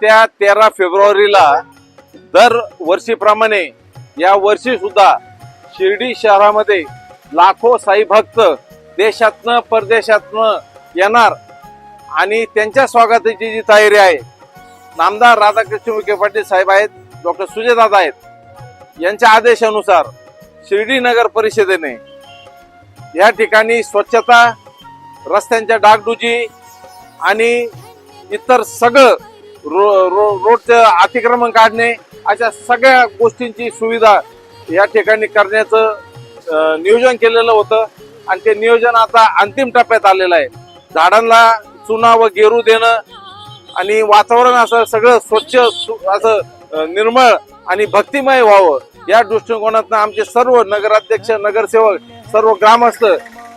येत्या 13 फेब्रुवारीला दर वर्षीप्रमाणे या वर्षी सुद्धा शिर्डी शहरामध्ये लाखो साई भक्त देशातनं परदेशातनं येणार आणि त्यांच्या स्वागताची जी तयारी आहे, नामदार राधाकृष्ण विखे पाटील साहेब आहेत, डॉक्टर सुजयदादा आहेत, यांच्या आदेशानुसार शिर्डी नगर परिषदेने या ठिकाणी स्वच्छता, रस्त्यांच्या डागडुजी आणि इतर सगळं रोडचं अतिक्रमण काढणे अशा सगळ्या गोष्टींची सुविधा या ठिकाणी करण्याचं नियोजन केलेलं होतं आणि ते नियोजन आता अंतिम टप्प्यात आलेलं आहे। झाडांना चुना व गेरू देणं आणि वातावरण असं सगळं स्वच्छ असं निर्मळ आणि भक्तिमय व्हावं या दृष्टिकोनातून आमचे सर्व नगराध्यक्ष, नगरसेवक, सर्व ग्रामस्थ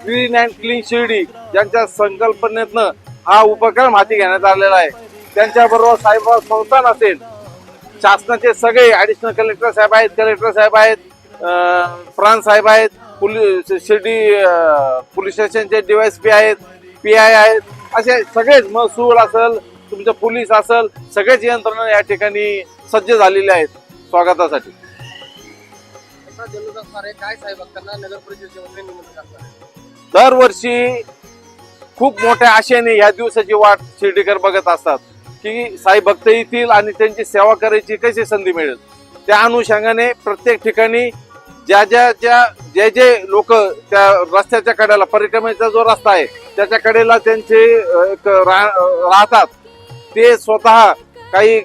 क्लीन अँड क्लीन शिर्डी यांच्या संकल्पनेतनं हा उपक्रम हाती घेण्यात आलेला आहे। त्यांच्याबरोबर साहेब संस्थान असेल, शासनाचे सगळे ॲडिशनल कलेक्टर साहेब आहेत, कलेक्टर साहेब आहेत, प्रांत साहेब आहेत, शिर्डी पोलीस स्टेशनचे DYSP आहेत, PI आहेत, असे सगळेच महसूल असेल, तुमचं पोलीस असेल, सगळेच यंत्रणा या ठिकाणी सज्ज झालेले आहेत स्वागतासाठी। दरवर्षी खूप मोठ्या आशेने या दिवसाची वाट शिर्डीकर बघत असतात की साई भक्त येतील आणि त्यांची सेवा करायची कशी संधी मिळेल। त्या अनुषंगाने प्रत्येक ठिकाणी जे लोक त्या रस्त्याच्या कडेला, परिक्रमेचा जो रस्ता आहे त्याच्या कडेला त्यांचे राहतात, ते स्वतः काही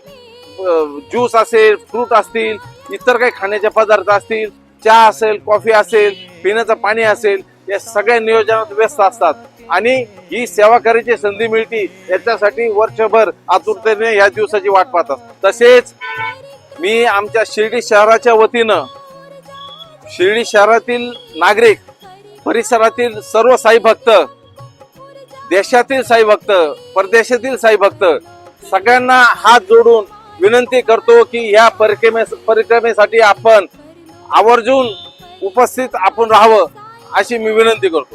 ज्यूस असेल, फ्रूट असतील, इतर काही खाण्याचे पदार्थ असतील, चहा असेल, कॉफी असेल, पिण्याचं पाणी असेल, या सगळ्या नियोजनात व्यस्त असतात आणि ही सेवा करायची संधी मिळते याच्यासाठी वर्षभर आतुरतेने या दिवसाची वाट पाहतात। तसेच मी आमच्या शिर्डी शहराच्या वतीनं शिर्डी शहरातील नागरिक, परिसरातील सर्व साई भक्त, देशातील साई भक्त, परदेशातील साई भक्त सगळ्यांना हात जोडून विनंती करतो की या परिक्रमेसाठी आपण आवर्जून उपस्थित आपण राहावं अशी मी विनंती करतो।